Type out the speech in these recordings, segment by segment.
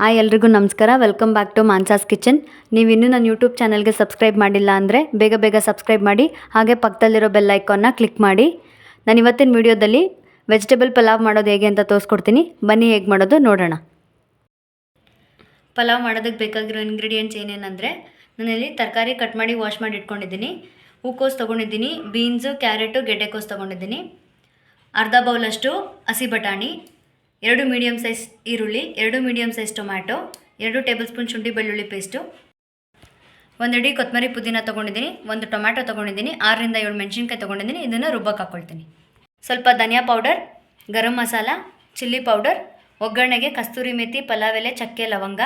Hi ಎಲ್ರಿಗೂ ನಮಸ್ಕಾರ. Welcome back to Mansa's kitchen. ನೀವು ಇನ್ನೂ ನನ್ನ ಯೂಟ್ಯೂಬ್ ಚಾನಲ್ಗೆ ಸಬ್ಸ್ಕ್ರೈಬ್ ಮಾಡಿಲ್ಲ ಅಂದರೆ ಬೇಗ ಸಬ್ಸ್ಕ್ರೈಬ್ ಮಾಡಿ, ಹಾಗೆ ಪಕ್ಕದಲ್ಲಿರೋ ಬೆಲ್ ಐಕಾನ್ನ ಕ್ಲಿಕ್ ಮಾಡಿ. ನಾನು ಇವತ್ತಿನ ವಿಡಿಯೋದಲ್ಲಿ ವೆಜಿಟೇಬಲ್ ಪಲಾವ್ ಮಾಡೋದು ಹೇಗೆ ಅಂತ ತೋರಿಸ್ಕೊಡ್ತೀನಿ. ಬನ್ನಿ ಹೇಗೆ ಮಾಡೋದು ನೋಡೋಣ. ಪಲಾವ್ ಮಾಡೋದಕ್ಕೆ ಬೇಕಾಗಿರೋ ಇಂಗ್ರೀಡಿಯೆಂಟ್ಸ್ ಏನೇನೆಂದರೆ, ನಾನಿಲ್ಲಿ ತರಕಾರಿ ಕಟ್ ಮಾಡಿ ವಾಶ್ ಮಾಡಿ ಇಟ್ಕೊಂಡಿದ್ದೀನಿ. ಹೂಕೋಸು ತೊಗೊಂಡಿದ್ದೀನಿ, ಬೀನ್ಸು, ಕ್ಯಾರೆಟು, ಗೆಡ್ಡೆಕೋಸು ತೊಗೊಂಡಿದ್ದೀನಿ. ಅರ್ಧ ಬೌಲಷ್ಟು ಹಸಿ ಬಟಾಣಿ, 2 ಮೀಡಿಯಮ್ ಸೈಜ್ ಈರುಳ್ಳಿ, 2 medium size tomato, 2 table spoon ಶುಂಠಿ ಬೆಳ್ಳುಳ್ಳಿ ಪೇಸ್ಟು, 1 ಇಡೀ ಕೊತ್ತಂಬರಿ ಪುದೀನ ತೊಗೊಂಡಿದ್ದೀನಿ, 1 ಟೊಮ್ಯಾಟೊ ತೊಗೊಂಡಿದ್ದೀನಿ, 6 ರಿಂದ 7 ಮೆಣಸಿನ್ಕಾಯಿ ತೊಗೊಂಡಿದ್ದೀನಿ. ಇದನ್ನು ರುಬ್ಬಕ್ಕೆ ಹಾಕ್ಕೊಳ್ತೀನಿ. ಸ್ವಲ್ಪ ಧನಿಯಾ powder, garam masala, chilli powder, ಒಗ್ಗರಣೆಗೆ ಕಸ್ತೂರಿ ಮೇಥಿ, ಪಲಾವ್ ಎಲೆ, ಚಕ್ಕೆ, ಲವಂಗ,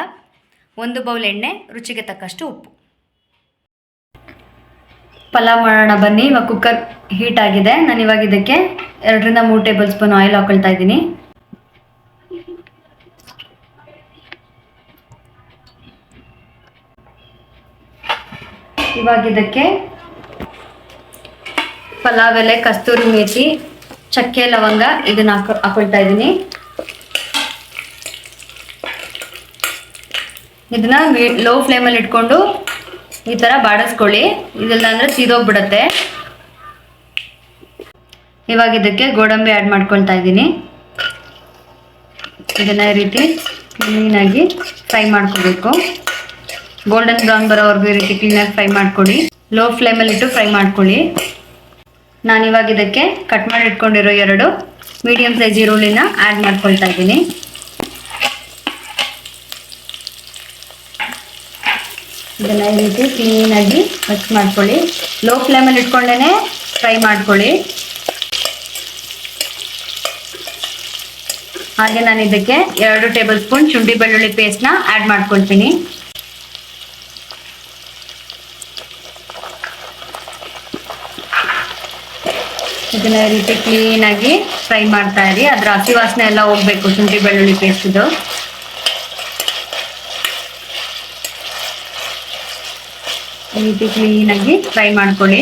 1 ಬೌಲ್ ಎಣ್ಣೆ, ರುಚಿಗೆ ತಕ್ಕಷ್ಟು ಉಪ್ಪು. ಪಲಾವ್ ಮಾಡೋಣ ಬನ್ನಿ. ಇವಾಗ ಕುಕ್ಕರ್ ಹೀಟ್ ಆಗಿದೆ. ನಾನು ಇವಾಗ ಇದಕ್ಕೆ 2 ರಿಂದ 3 ಟೇಬಲ್ ಸ್ಪೂನ್ ಆಯಿಲ್ ಹಾಕೊಳ್ತಾ ಇದ್ದೀನಿ. ಇವಾಗ ಇದಕ್ಕೆ ಪಲಾವ್ ಎಲೆ, ಕಸ್ತೂರಿ ಮೇಥಿ, ಚಕ್ಕೆ, ಲವಂಗ ಇದನ್ನ ಹಾಕೊಳ್ತಾ ಇದ್ದೀನಿ. ಇದನ್ನ ಲೋ ಫ್ಲೇಮಲ್ಲಿ ಇಟ್ಕೊಂಡು ಈ ಥರ ಬಾಡಿಸ್ಕೊಳ್ಳಿ, ಇದೆಲ್ಲ ಅಂದರೆ ಸೀದೋಗ್ಬಿಡತ್ತೆ. ಇವಾಗ ಇದಕ್ಕೆ ಗೋಡಂಬಿ ಆ್ಯಡ್ ಮಾಡ್ಕೊಳ್ತಾ ಇದ್ದೀನಿ. ಇದನ್ನ ಈ ರೀತಿ ಕ್ಲೀನಾಗಿ ಫ್ರೈ ಮಾಡ್ಕೋಬೇಕು. ಗೋಲ್ಡನ್ ಬ್ರೌನ್ ಬರೋವರೆಗೂ ಈ ರೀತಿ ಕ್ಲೀನಾಗಿ ಫ್ರೈ ಮಾಡ್ಕೊಳ್ಳಿ. ಲೋ ಫ್ಲೇಮಲ್ಲಿ ಇಟ್ಟು ಫ್ರೈ ಮಾಡ್ಕೊಳ್ಳಿ. ನಾನಿವಾಗ ಇದಕ್ಕೆ ಕಟ್ ಮಾಡಿ ಇಟ್ಕೊಂಡಿರೋ 2 ಮೀಡಿಯಮ್ ಸೈಜ್ ಈರುಳ್ಳಿನ ಆ್ಯಡ್ ಮಾಡ್ಕೊಳ್ತಾ ಇದ್ದೀನಿ. ಇದನ್ನ ಈ ರೀತಿ ಕ್ಲೀನಾಗಿ ಮಿಕ್ಸ್ ಮಾಡ್ಕೊಳ್ಳಿ. ಲೋ ಫ್ಲೇಮಲ್ಲಿ ಇಟ್ಕೊಂಡೇ ಫ್ರೈ ಮಾಡ್ಕೊಳ್ಳಿ. ಹಾಗೆ ನಾನು ಇದಕ್ಕೆ 2 ಟೇಬಲ್ ಸ್ಪೂನ್ ಶುಂಠಿ ಬೆಳ್ಳುಳ್ಳಿ ಪೇಸ್ಟ್ನ ಆ್ಯಡ್ ಮಾಡ್ಕೊಳ್ತೀನಿ. ಇದನ್ನ ಈ ರೀತಿ ಕ್ಲೀನಾಗಿ ಫ್ರೈ ಮಾಡ್ತಾ ಇರಿ. ಅದರ ಹಸಿ ವಾಸನೆ ಎಲ್ಲ ಹೋಗ್ಬೇಕು ಶುಂಠಿ ಬೆಳ್ಳುಳ್ಳಿ ಪೇಸ್ಟ್ದು. ಈ ರೀತಿ ಕ್ಲೀನಾಗಿ ಫ್ರೈ ಮಾಡ್ಕೊಳ್ಳಿ.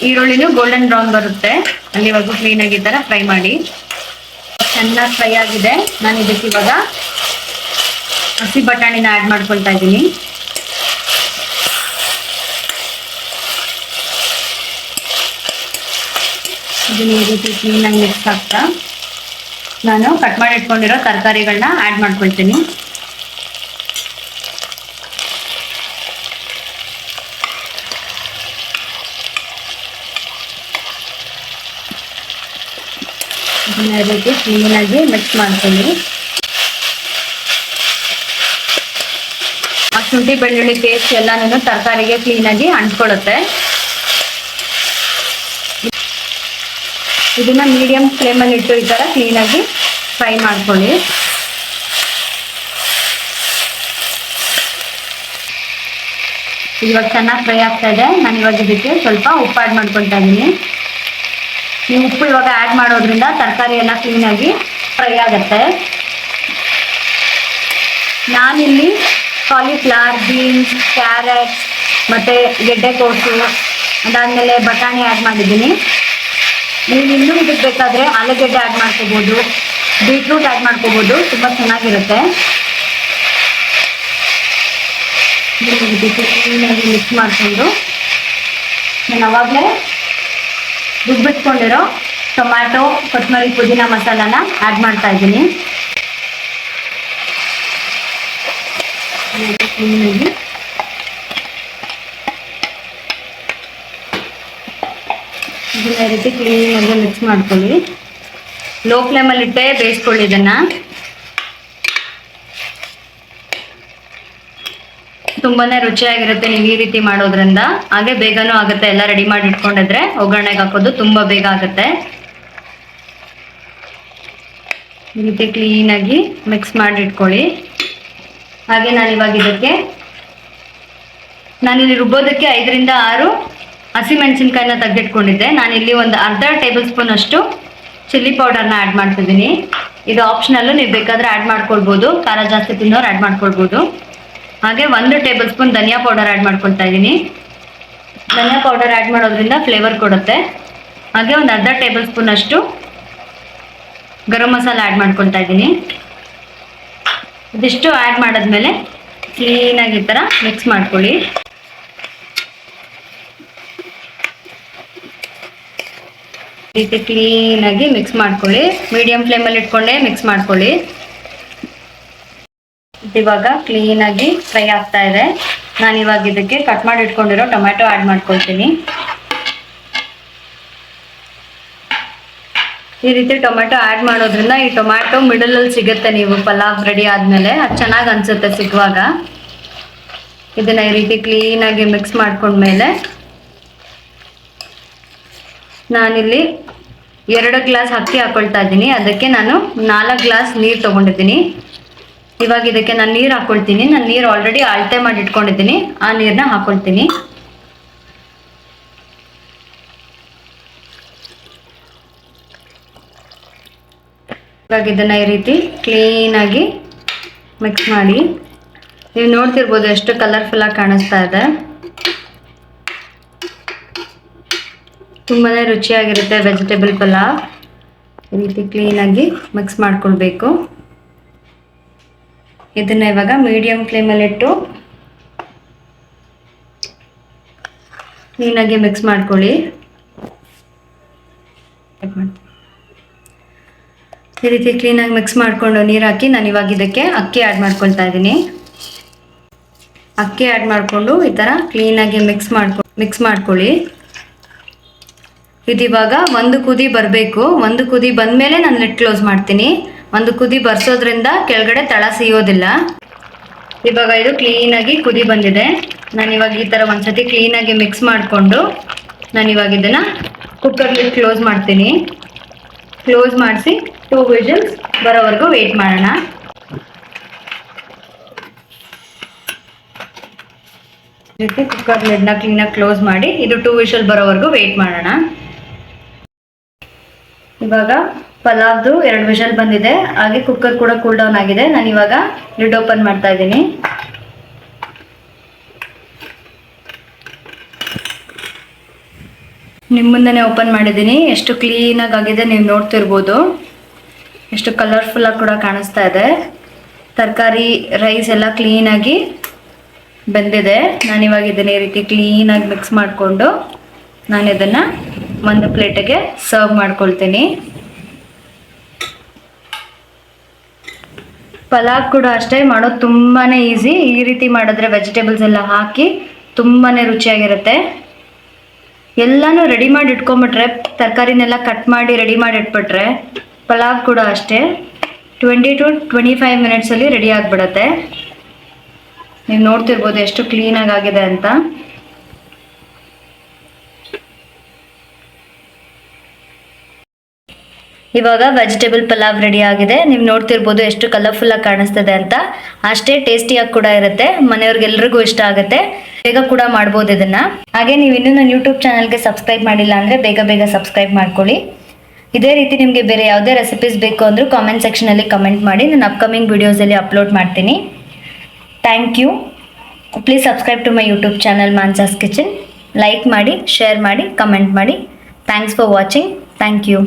ಈರುಳ್ಳಿನೂ ಗೋಲ್ಡನ್ ಬ್ರೌನ್ ಬರುತ್ತೆ, ಅಲ್ಲಿವರೆಗೂ ಕ್ಲೀನಾಗಿ ಈ ಥರ ಫ್ರೈ ಮಾಡಿ. ಚೆನ್ನಾಗಿ ಫ್ರೈ ಆಗಿದೆ. ನಾನು ಇದಕ್ಕೆ ಇವಾಗ ಹಸಿ ಬಟಾಣಿನ ಆ್ಯಡ್ ಮಾಡ್ಕೊಳ್ತಾ ಇದ್ದೀನಿ. ಇದನ್ನ ಈ ರೀತಿ ಕ್ಲೀನಾಗಿ ಮಿಕ್ಸ್ ಆಗ್ತಾ ನಾನು ಕಟ್ ಮಾಡಿ ಇಟ್ಕೊಂಡಿರೋ ತರಕಾರಿಗಳನ್ನ ಆ್ಯಡ್ ಮಾಡ್ಕೊಳ್ತೀನಿ. ಇದನ್ನ ಈ ರೀತಿ ಕ್ಲೀನಾಗಿ ಮಿಕ್ಸ್ ಮಾಡ್ತೀನಿ. ಆ ಶುಂಠಿ ಬೆಳ್ಳುಳ್ಳಿ ಪೇಸ್ಟ್ ಎಲ್ಲನೂ ತರಕಾರಿಗೆ ಕ್ಲೀನಾಗಿ ಅಂಟ್ಕೊಳ್ಳುತ್ತೆ. ಇದನ್ನ ಮೀಡಿಯಂ ಫ್ಲೇಮಲ್ಲಿ ಇಟ್ಟು ಈ ಥರ ಕ್ಲೀನಾಗಿ ಫ್ರೈ ಮಾಡ್ಕೊಳ್ಳಿ. ಇವಾಗ ಚೆನ್ನಾಗಿ ಫ್ರೈ ಆಗ್ತಾ ಇದೆ. ನಾನು ಇವಾಗ ಇದಕ್ಕೆ ಸ್ವಲ್ಪ ಉಪ್ಪು ಆ್ಯಡ್ ಮಾಡ್ಕೊಳ್ತಾ ಇದ್ದೀನಿ. ನೀವು ಉಪ್ಪು ಇವಾಗ ಆ್ಯಡ್ ಮಾಡೋದ್ರಿಂದ ತರಕಾರಿ ಎಲ್ಲ ಕ್ಲೀನಾಗಿ ಫ್ರೈ ಆಗುತ್ತೆ. ನಾನಿಲ್ಲಿ ಕಾಲಿಫ್ಲವರ್, ಬೀನ್ಸ್, ಕ್ಯಾರೆಟ್ ಮತ್ತು ಗೆಡ್ಡೆಕೋಸು, ಅದಾದಮೇಲೆ ಬಟಾಣಿ ಆ್ಯಡ್ ಮಾಡಿದ್ದೀನಿ. ನೀವು ಇನ್ನೂ ಇದಕ್ಕೆ ಬೇಕಾದರೆ ಆಲೂಗಡ್ಡೆ ಆ್ಯಡ್ ಮಾಡ್ಕೋಬೋದು, ಬೀಟ್ರೂಟ್ ಆ್ಯಡ್ ಮಾಡ್ಕೋಬೋದು, ತುಂಬ ಚೆನ್ನಾಗಿರುತ್ತೆ. ಕ್ಲೀನಾಗಿ ಮಿಕ್ಸ್ ಮಾಡಿಕೊಂಡು ನಾನು ಅವಾಗಲೇ ರುಬ್ಬಿಟ್ಕೊಂಡಿರೋ ಟೊಮ್ಯಾಟೊ, ಕೊತ್ತಂಬರಿ, ಪುದೀನ ಮಸಾಲಾನ ಆ್ಯಡ್ ಮಾಡ್ತಾ ಇದ್ದೀನಿ. ಕ್ಲೀನಾಗಿ ಇದನ್ನ ಈ ರೀತಿ ಕ್ಲೀನಾಗಿ ಮಿಕ್ಸ್ ಮಾಡ್ಕೊಳ್ಳಿ. ಲೋ ಫ್ಲೇಮಲ್ಲಿ ಇಟ್ಟೆ ಬೇಯಿಸ್ಕೊಳ್ಳಿ. ಇದನ್ನು ತುಂಬಾ ರುಚಿಯಾಗಿರುತ್ತೆ ನೀವು ಈ ರೀತಿ ಮಾಡೋದ್ರಿಂದ. ಹಾಗೆ ಬೇಗನೂ ಆಗುತ್ತೆ. ಎಲ್ಲ ರೆಡಿ ಮಾಡಿ ಇಟ್ಕೊಂಡಿದ್ರೆ ಒಗ್ಗರಣೆಗೆ ಹಾಕೋದು ತುಂಬ ಬೇಗ ಆಗುತ್ತೆ. ಈ ರೀತಿ ಕ್ಲೀನಾಗಿ ಮಿಕ್ಸ್ ಮಾಡಿ ಇಟ್ಕೊಳ್ಳಿ. ಹಾಗೆ ನಾನಿವಾಗ ಇದಕ್ಕೆ ನಾನಿಲ್ಲಿ ರುಬ್ಬೋದಕ್ಕೆ 5 ರಿಂದ 6 ಹಸಿಮೆಣಸಿನ್ಕಾಯಿನ ತೆಗೆದಿಟ್ಕೊಂಡಿದ್ದೆ. ನಾನಿಲ್ಲಿ ಒಂದು ಅರ್ಧ ಟೇಬಲ್ ಸ್ಪೂನ್ ಅಷ್ಟು ಚಿಲ್ಲಿ ಪೌಡರ್ನ ಆ್ಯಡ್ ಮಾಡ್ತಿದ್ದೀನಿ. ಇದು ಆಪ್ಷನಲ್ಲು, ನೀವು ಬೇಕಾದರೆ ಆ್ಯಡ್ ಮಾಡ್ಕೊಳ್ಬೋದು. ಖಾರ ಜಾಸ್ತಿ ತಿನ್ನೋರು ಆ್ಯಡ್ ಮಾಡ್ಕೊಳ್ಬೋದು. ಹಾಗೆ 1 ಟೇಬಲ್ ಸ್ಪೂನ್ ಧನಿಯಾ ಪೌಡರ್ ಆ್ಯಡ್ ಮಾಡ್ಕೊಳ್ತಾ ಇದ್ದೀನಿ. ಧನಿಯಾ ಪೌಡರ್ ಆ್ಯಡ್ ಮಾಡೋದ್ರಿಂದ ಫ್ಲೇವರ್ ಕೊಡುತ್ತೆ. ಹಾಗೆ ಒಂದು ಅರ್ಧ ಟೇಬಲ್ ಸ್ಪೂನ್ ಅಷ್ಟು ಗರಂ ಮಸಾಲ ಆ್ಯಡ್ ಮಾಡ್ಕೊಳ್ತಾ ಇದ್ದೀನಿ. ಇದಿಷ್ಟು ಆ್ಯಡ್ ಮಾಡಿದ್ಮೇಲೆ ಕ್ಲೀನಾಗಿ ಈ ಥರ ಮಿಕ್ಸ್ ಮಾಡ್ಕೊಳ್ಳಿ. ಈ ರೀತಿ ಕ್ಲೀನಾಗಿ ಮಿಕ್ಸ್ ಮಾಡ್ಕೊಳ್ಳಿ. ಮೀಡಿಯಂ ಫ್ಲೇಮಲ್ಲಿ ಇಟ್ಕೊಂಡೇ ಮಿಕ್ಸ್ ಮಾಡ್ಕೊಳ್ಳಿ. ಇವಾಗ ಕ್ಲೀನಾಗಿ ಫ್ರೈ ಆಗ್ತಾ ಇದೆ. ನಾನು ಇವಾಗ ಇದಕ್ಕೆ ಕಟ್ ಮಾಡಿ ಇಟ್ಕೊಂಡಿರೋ ಟೊಮ್ಯಾಟೊ ಆ್ಯಡ್ ಮಾಡ್ಕೊಳ್ತೀನಿ. ಈ ರೀತಿ ಟೊಮ್ಯಾಟೊ ಆ್ಯಡ್ ಮಾಡೋದ್ರಿಂದ ಈ ಟೊಮ್ಯಾಟೊ ಮಿಡಲಲ್ಲಿ ಸಿಗುತ್ತೆ, ನೀವು ಪಲಾವ್ ರೆಡಿ ಆದಮೇಲೆ ಅದು ಚೆನ್ನಾಗಿ ಅನಿಸುತ್ತೆ ಸಿಗುವಾಗ. ಇದನ್ನು ಈ ರೀತಿ ಕ್ಲೀನಾಗಿ ಮಿಕ್ಸ್ ಮಾಡ್ಕೊಂಡ್ಮೇಲೆ ನಾನಿಲ್ಲಿ 2 ಗ್ಲಾಸ್ ಅಕ್ಕಿ ಹಾಕ್ಕೊಳ್ತಾ ಇದ್ದೀನಿ. ಅದಕ್ಕೆ ನಾನು 4 ಗ್ಲಾಸ್ ನೀರು ತೊಗೊಂಡಿದ್ದೀನಿ. ಇವಾಗ ಇದಕ್ಕೆ ನಾನು ನೀರು ಹಾಕ್ಕೊಳ್ತೀನಿ. ನಾನು ನೀರು ಆಲ್ರೆಡಿ ಅಳತೆ ಮಾಡಿ ಇಟ್ಕೊಂಡಿದ್ದೀನಿ, ಆ ನೀರನ್ನ ಹಾಕ್ಕೊಳ್ತೀನಿ. ಇವಾಗ ಇದನ್ನು ಈ ರೀತಿ ಕ್ಲೀನಾಗಿ ಮಿಕ್ಸ್ ಮಾಡಿ. ನೀವು ನೋಡ್ತಿರ್ಬೋದು ಎಷ್ಟು ಕಲರ್ಫುಲ್ಲಾಗಿ ಕಾಣಿಸ್ತಾ ಇದೆ. ತುಂಬಾ ರುಚಿಯಾಗಿರುತ್ತೆ ವೆಜಿಟೇಬಲ್ ಪಲಾವ್. ಈ ರೀತಿ ಕ್ಲೀನಾಗಿ ಮಿಕ್ಸ್ ಮಾಡ್ಕೊಳ್ಬೇಕು. ಇದನ್ನು ಇವಾಗ ಮೀಡಿಯಂ ಫ್ಲೇಮಲ್ಲಿಟ್ಟು ಕ್ಲೀನಾಗಿ ಮಿಕ್ಸ್ ಮಾಡ್ಕೊಳ್ಳಿ. ಈ ರೀತಿ ಕ್ಲೀನಾಗಿ ಮಿಕ್ಸ್ ಮಾಡಿಕೊಂಡು ನೀರು ಹಾಕಿ ನಾನು ಇವಾಗ ಇದಕ್ಕೆ ಅಕ್ಕಿ ಆ್ಯಡ್ ಮಾಡ್ಕೊಳ್ತಾ ಇದ್ದೀನಿ. ಅಕ್ಕಿ ಆ್ಯಡ್ ಮಾಡಿಕೊಂಡು ಈ ಥರ ಕ್ಲೀನಾಗಿ ಮಿಕ್ಸ್ ಮಾಡ್ಕೊಳ್ಳಿ. ಇದಿವಾಗ 1 ಕುದಿ ಬರಬೇಕು. 1 ಕುದಿ ಬಂದಮೇಲೆ ನಾನು ಲಿಡ್ ಕ್ಲೋಸ್ ಮಾಡ್ತೀನಿ. 1 ಕುದಿ ಬರ್ಸೋದ್ರಿಂದ ಕೆಳಗಡೆ ತಳ ಸಿಗೋದಿಲ್ಲ. ಇವಾಗ ಇದು ಕ್ಲೀನಾಗಿ ಕುದಿ ಬಂದಿದೆ. ನಾನಿವಾಗ ಈ ಥರ ಒಂದ್ಸತಿ ಕ್ಲೀನಾಗಿ ಮಿಕ್ಸ್ ಮಾಡಿಕೊಂಡು ನಾನಿವಾಗ ಇದನ್ನು ಕುಕ್ಕರ್ ಲಿಡ್ ಕ್ಲೋಸ್ ಮಾಡ್ತೀನಿ. ಕ್ಲೋಸ್ ಮಾಡಿಸಿ 2 ವಿಷಲ್ಸ್ ಬರೋವರೆಗೂ ವೆಯ್ಟ್ ಮಾಡೋಣ. ರೀತಿ ಕುಕ್ಕರ್ ಲಿಡ್ನ ಕ್ಲೀನಾಗಿ ಕ್ಲೋಸ್ ಮಾಡಿ ಇದು 2 ವಿಷಲ್ ಬರೋವರೆಗೂ ವೆಯ್ಟ್ ಮಾಡೋಣ. ಇವಾಗ ಪಲಾವ್ದು 2 ವಿಷಲ್ ಬಂದಿದೆ, ಹಾಗೆ ಕುಕ್ಕರ್ ಕೂಡ ಕೂಲ್ ಡೌನ್ ಆಗಿದೆ. ನಾನು ಇವಾಗ ಲಿಡ್ ಓಪನ್ ಮಾಡ್ತಾ ಇದ್ದೀನಿ. ನಿಮ್ಮ ಮುಂದೆನೇ ಓಪನ್ ಮಾಡಿದ್ದೀನಿ. ಎಷ್ಟು ಕ್ಲೀನಾಗಿ ಆಗಿದೆ ನೀವು ನೋಡ್ತಿರ್ಬೋದು. ಎಷ್ಟು ಕಲರ್ಫುಲ್ಲಾಗಿ ಕೂಡ ಕಾಣಿಸ್ತಾ ಇದೆ. ತರಕಾರಿ ರೈಸ್ ಎಲ್ಲ ಕ್ಲೀನಾಗಿ ಬೆಂದಿದೆ. ನಾನಿವಾಗ ಇದನ್ನು ಈ ರೀತಿ ಕ್ಲೀನಾಗಿ ಮಿಕ್ಸ್ ಮಾಡಿಕೊಂಡು ನಾನು ಇದನ್ನು ಒಂದು ಪ್ಲೇಟಿಗೆ ಸರ್ವ್ ಮಾಡ್ಕೊಳ್ತೀನಿ. ಪಲಾವ್ ಕೂಡ ಅಷ್ಟೇ ಮಾಡೋದು ತುಂಬಾ ಈಸಿ. ಈ ರೀತಿ ಮಾಡಿದ್ರೆ ವೆಜಿಟೇಬಲ್ಸ್ ಎಲ್ಲ ಹಾಕಿ ತುಂಬಾ ರುಚಿಯಾಗಿರುತ್ತೆ. ಎಲ್ಲನೂ ರೆಡಿ ಮಾಡಿ ಇಟ್ಕೊಂಬಿಟ್ರೆ, ತರಕಾರಿನೆಲ್ಲ ಕಟ್ ಮಾಡಿ ರೆಡಿ ಮಾಡಿ ಇಟ್ಬಿಟ್ರೆ ಪಲಾವ್ ಕೂಡ ಅಷ್ಟೇ 20 to 25 ಮಿನಿಟ್ಸಲ್ಲಿ ರೆಡಿ ಆಗಿಬಿಡತ್ತೆ. ನೀವು ನೋಡ್ತಿರ್ಬೋದು ಎಷ್ಟು ಕ್ಲೀನಾಗಿ ಆಗಿದೆ ಅಂತ. ಇವಾಗ ವೆಜಿಟೇಬಲ್ ಪಲಾವ್ ರೆಡಿ ಆಗಿದೆ. ನೀವು ನೋಡ್ತಿರ್ಬೋದು ಎಷ್ಟು ಕಲರ್ಫುಲ್ಲಾಗಿ ಕಾಣಿಸ್ತದೆ ಅಂತ. ಅಷ್ಟೇ ಟೇಸ್ಟಿಯಾಗಿ ಕೂಡ ಇರುತ್ತೆ. ಮನೆಯವ್ರಿಗೆಲ್ರಿಗೂ ಇಷ್ಟ ಆಗುತ್ತೆ. ಬೇಗ ಕೂಡ ಮಾಡ್ಬೋದು ಇದನ್ನು. ಹಾಗೆ ನೀವು ಇನ್ನೂ ನನ್ನ ಯೂಟ್ಯೂಬ್ ಚಾನಲ್ಗೆ ಸಬ್ಸ್ಕ್ರೈಬ್ ಮಾಡಿಲ್ಲ ಅಂದರೆ ಬೇಗ ಸಬ್ಸ್ಕ್ರೈಬ್ ಮಾಡ್ಕೊಳ್ಳಿ. ಇದೇ ರೀತಿ ನಿಮಗೆ ಬೇರೆ ಯಾವುದೇ ರೆಸಿಪೀಸ್ ಬೇಕು ಅಂದರೂ ಕಾಮೆಂಟ್ ಸೆಕ್ಷನಲ್ಲಿ ಕಮೆಂಟ್ ಮಾಡಿ. ನಾನು ಅಪ್ಕಮಿಂಗ್ ವಿಡಿಯೋಸಲ್ಲಿ ಅಪ್ಲೋಡ್ ಮಾಡ್ತೀನಿ. Thank you. Please subscribe to my YouTube channel Mansa's kitchen. Like ಮಾಡಿ, ಶೇರ್ ಮಾಡಿ, ಕಮೆಂಟ್ ಮಾಡಿ. Thanks for watching. Thank you.